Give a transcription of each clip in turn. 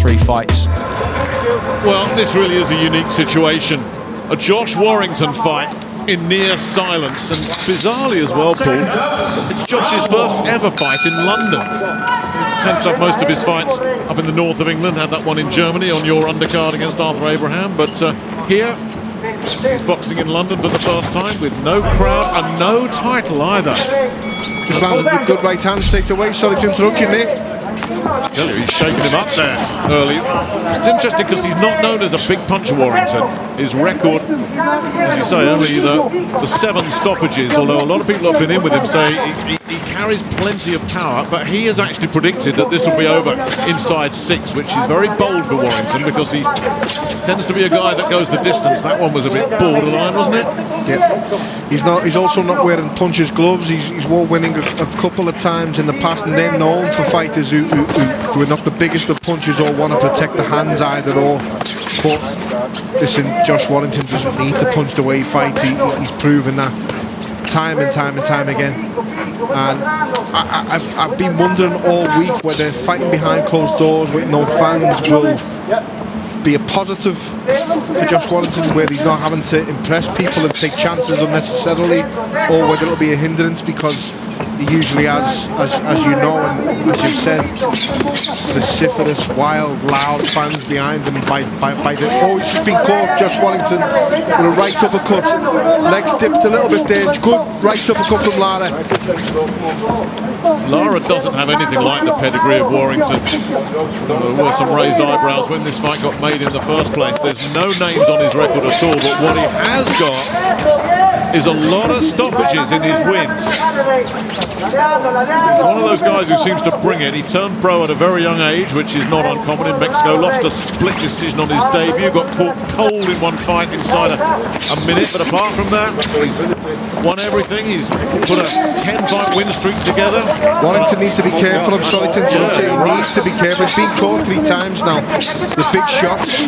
3 fights. Well, this really is a unique situation. A Josh Warrington fight in near silence, and bizarrely as well, Paul, it's Josh's first ever fight in London. He tends to have most of his fights up in the north of England, had that one in Germany on your undercard against Arthur Abraham, but here he's boxing in London for the first time with no crowd and no title either. Just landed a good right hand straight away. Sorry to interrupt you, Nick. I tell you, he's shaking him up there early. It's interesting because he's not known as a big puncher, Warrington. His record, as you say, only the 7 stoppages, although a lot of people have been in with him say he carries plenty of power, but he has actually predicted that this will be over inside 6, which is very bold for Warrington because he tends to be a guy that goes the distance. That one was a bit borderline, wasn't it? Yeah. He's also not wearing puncher's gloves. He's won winning a couple of times in the past, and they're known for fighters who are not the biggest of punchers or want to protect the hands either or. But listen, Josh Warrington doesn't need to punch the way he fights. He's proven that time and time again. And I've been wondering all week whether fighting behind closed doors with no fans will be a positive for Josh Warrington, where he's not having to impress people and take chances unnecessarily, or whether it'll be a hindrance because he usually has, as you know and as you've said, vociferous, wild, loud fans behind him. Oh, he's just been caught, Josh Warrington, with a right uppercut. Legs dipped a little bit there. Good right uppercut from Lara. Lara doesn't have anything like the pedigree of Warrington. There were some raised eyebrows when this fight got made in the first place. There's no names on his record at all, but what he has got is a lot of stoppages in his wins. He's one of those guys who seems to bring it. He turned pro at a very young age, which is not uncommon in Mexico. Lost a split decision on his debut, got caught cold in one fight inside a minute, but apart from that, he's won everything. He's put a 10-fight win streak together. Warrington needs to be careful. I'm sorry to interrupt you. He needs to be careful. He's been caught 3 times now with big shots.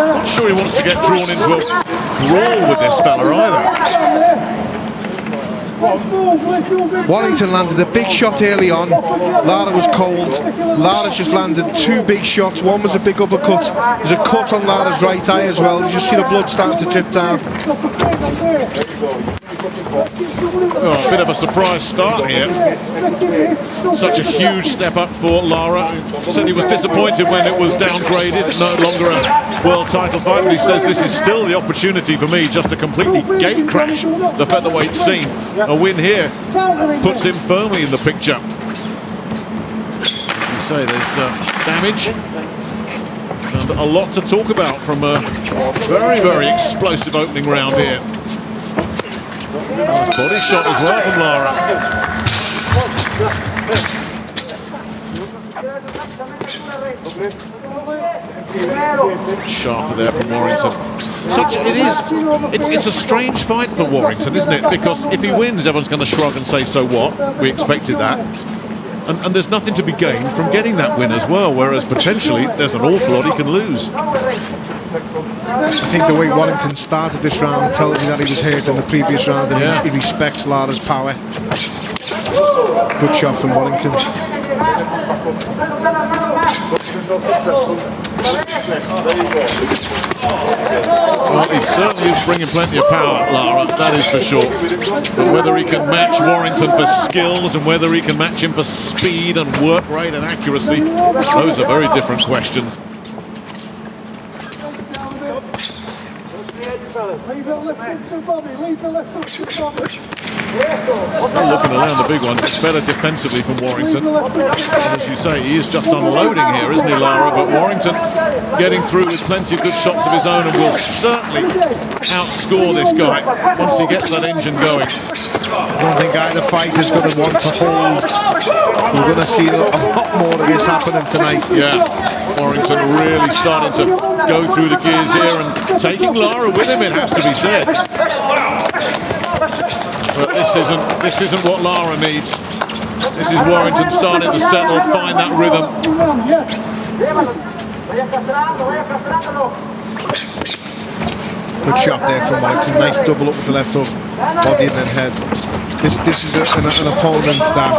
Not sure he wants to get drawn into a brawl with this fella either. Warrington landed a big shot early on. Lara was cold. Lara's just landed 2 big shots. One was a big uppercut. There's a cut on Lara's right eye as well. You just see the blood starting to drip down. Oh, a bit of a surprise start here. Such a huge step up for Lara. Certainly was disappointed when it was downgraded. No longer a world title fight, but he says this is still the opportunity for me just to completely gate crash the featherweight scene. A win here puts him firmly in the picture. You say there's damage and a lot to talk about from a very, very explosive opening round here. Nice body shot as well from Lara. Sharper there from Warrington. It's a strange fight for Warrington, isn't it? Because if he wins, everyone's going to shrug and say, so what? We expected that. And there's nothing to be gained from getting that win as well, whereas potentially there's an awful lot he can lose. I think the way Warrington started this round tells me that he was hurt in the previous round, and he respects Lara's power. Good shot from Warrington. Well, he certainly is bringing plenty of power, Lara, that is for sure. But whether he can match Warrington for skills and whether he can match him for speed and work rate and accuracy, those are very different questions. Still looking around the big ones. It's better defensively from Warrington. And as you say, he is just unloading here, isn't he, Lara? But Warrington getting through with plenty of good shots of his own and will certainly outscore this guy once he gets that engine going. I don't think either fighter is going to want to hold. We're going to see a lot more of this happening tonight. Yeah, Warrington really starting to go through the gears here and taking Lara with him, it has to be said. But this isn't what Lara needs. This is Warrington starting to settle, find that rhythm. Good shot there from Warrington. Nice double up with the left hook, body and then head. This is an opponent that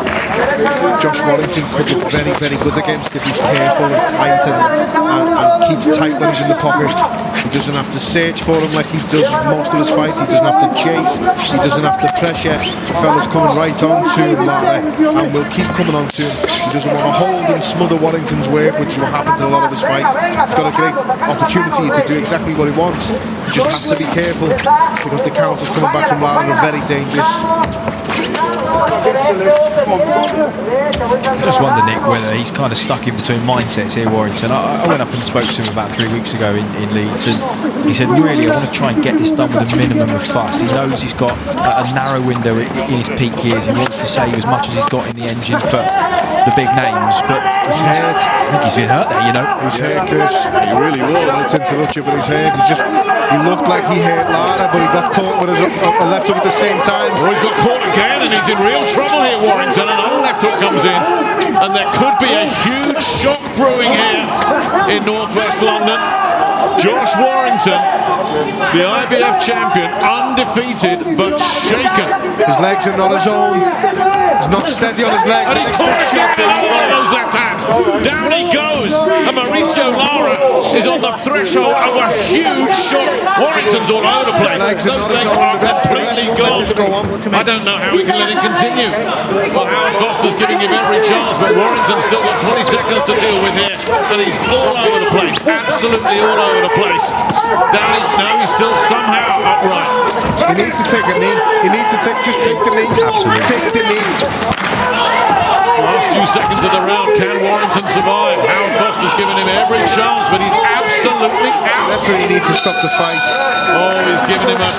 Josh Warrington could look very, very good against if he's careful and tight and keeps tight when he's in the pocket. He doesn't have to search for him like he does most of his fight. He doesn't have to chase. He doesn't have to pressure. The fella's coming right on to Lara and will keep coming on to him. He doesn't want to hold and smother Warrington's work, which is what happens in a lot of his fights. He's got a great opportunity to do exactly what he wants. He just has to be careful because the counters coming back from Lara are very dangerous. I just wonder, Nick, whether he's kind of stuck in between mindsets here, Warrington. I went up and spoke to him about 3 weeks ago in Leeds, and he said, really, I want to try and get this done with a minimum of fuss. He knows he's got a narrow window in his peak years. He wants to save as much as he's got in the engine for the big names, but I think he's been hurt there, you know. He's hurt, Chris. He really was. Not to interrupt you, but he's hurt. He looked like he hurt Lara, but he got caught with a left hook at the same time. Oh, he's got caught again, and he's in real trouble here, Warrington. Another left hook comes in, and there could be a huge shock brewing here in northwest London. Josh Warrington, the IBF champion, undefeated but shaken. His legs are not his own. He's not steady on his legs. And he's caught again. Those left hands. Down he goes. And Mauricio Lara is on the threshold of a huge shock. Warrington's all over the place. Those legs are completely gone. I don't know how we can let it continue. Well, Howard Foster's giving him every chance, but Warrington's still got 20 seconds to deal with here. And he's all over the place. Absolutely all over the place. Down he's still somehow upright. He needs to take a knee. He needs to just take the knee. Absolutely. Take the knee. Last few seconds of the round, can Warrington survive? Howard Foster's given him every chance, but he's absolutely out. That's where he needs to stop the fight. Oh, he's given him a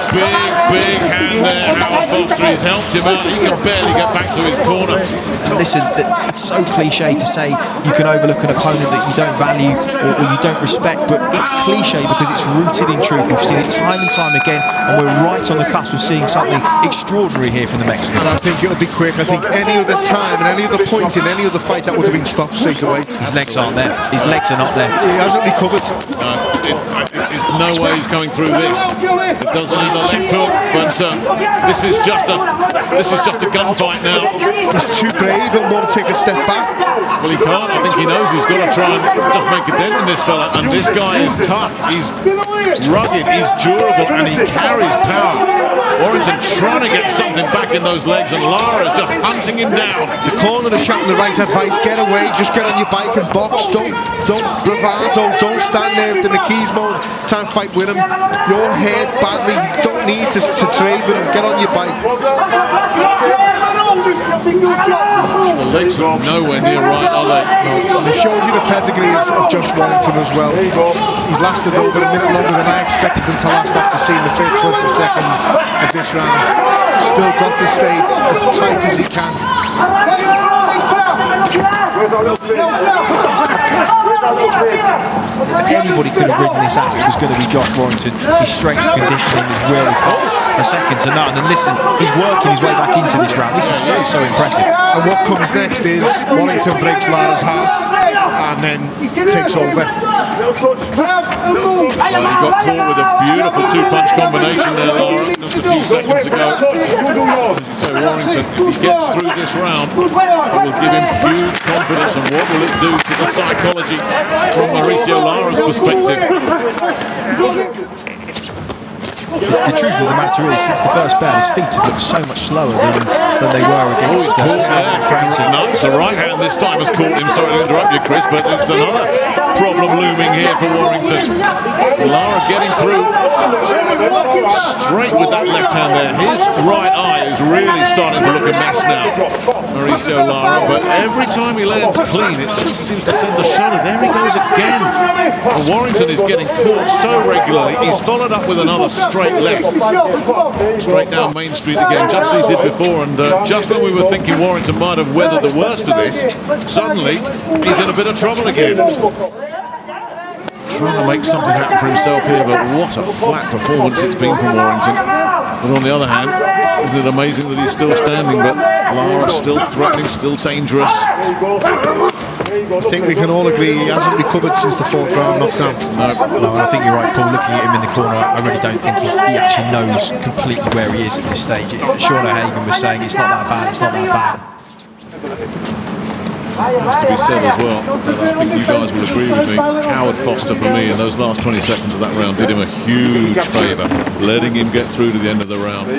big hand there, Howard Foster. He's helped him out. He can barely get back to his corner. And listen, it's so cliche to say you can overlook an opponent that you don't value or you don't respect, but it's cliche because it's rooted in truth. We've seen it time and time again, and we're right on the cusp of seeing something extraordinary here from the Mexican. And I think it'll be quick. I think any other time and any other point in any other fight that would have been stopped straight away. His legs aren't there. His legs are not there. He hasn't recovered. There's no way he's going through this. It does leave a left hook, but this is just a gunfight now. He's too brave and won't take a step back. Well, he can't. I think he knows he's got to try and just make a dent in this fella. And this guy is tough. He's rugged. He's durable, and he carries power. Warrington trying to get something back in those legs, and Lara is just hunting him down. The corner is shouting the right advice. Get away. Just get on your bike and box. Don't bravado. Don't stand there with the McKees mode. Try and fight with him. You're hurt badly. You don't need to trade with him. Get on your bike. The legs are nowhere near right, are they? No. And it shows you the pedigree of Josh Warrington as well. He's lasted over a minute longer than I expected him to last after seeing the first 20 seconds of this round. Still got to stay as tight as he can. Anybody could have ridden this out. It was going to be Josh Warrington. His strength, conditioning, his will, his heart, a second to none. And listen, he's working his way back into this round. This is so impressive. And what comes next is Warrington breaks Lara's heart and then takes over. Well, he got caught with a beautiful two-punch combination there, Lara, just a few seconds ago. As you say, Warrington, if he gets through this round, it will give him huge confidence. And what will it do to the psychology from Mauricio Lara's perspective? The truth of the matter is, since the first bout, his feet have looked so much slower than they were against Frampton. No, it's the right hand this time has caught him. Sorry to interrupt you, Chris, but there's another problem looming here for Warrington. Lara getting through straight with that left hand there. His right eye is really starting to look a mess now, Mauricio Lara, but every time he lands clean, it just seems to send a shudder. There he goes again. And Warrington is getting caught so regularly. He's followed up with another straight left. Straight down Main Street again, just as he did before, and just when we were thinking Warrington might have weathered the worst of this, suddenly he's in a bit of trouble again. Trying to make something happen for himself here, but what a flat performance it's been from Warrington. But on the other hand, isn't it amazing that he's still standing? But Lara's still threatening, still dangerous. I think we can all agree he hasn't recovered since the 4th round knockdown. No, I think you're right, Paul. Looking at him in the corner, I really don't think he actually knows completely where he is at this stage. Sean O'Hagan was saying it's not that bad, it's not that bad. Has to be said as well, and I think you guys will agree with me, Howard Foster for me in those last 20 seconds of that round did him a huge favour, letting him get through to the end of the round. A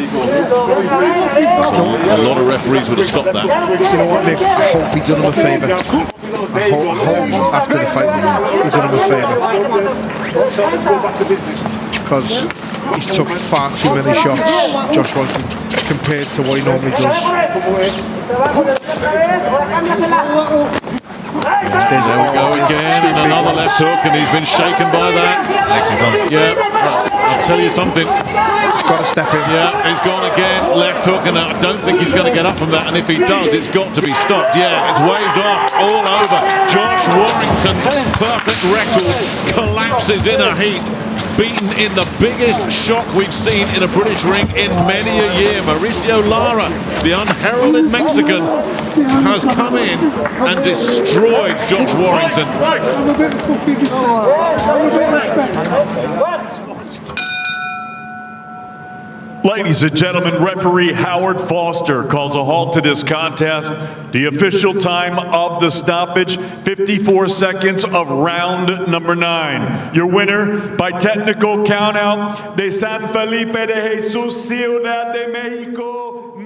lot of referees would have stopped that. You know what, Nick? I hope he done him a favour. I hope after the fight he done him a favour. Because he's took far too many shots, Josh Warrington, compared to what he normally does. There we go again, and another left hook, and he's been shaken by that. Yeah, I'll tell you something. He's got to step in. Yeah, he's gone again, left hook, and I don't think he's going to get up from that, and if he does, it's got to be stopped. Yeah, it's waved off all over. Josh Warrington's perfect record collapses in a heap. Beaten in the biggest shock we've seen in a British ring in many a year. Mauricio Lara, the unheralded Mexican, has come in and destroyed Josh Warrington. Ladies and gentlemen, referee Howard Foster calls a halt to this contest. The official time of the stoppage, 54 seconds of round number 9. Your winner by technical countout de San Felipe de Jesus, Ciudad de Mexico.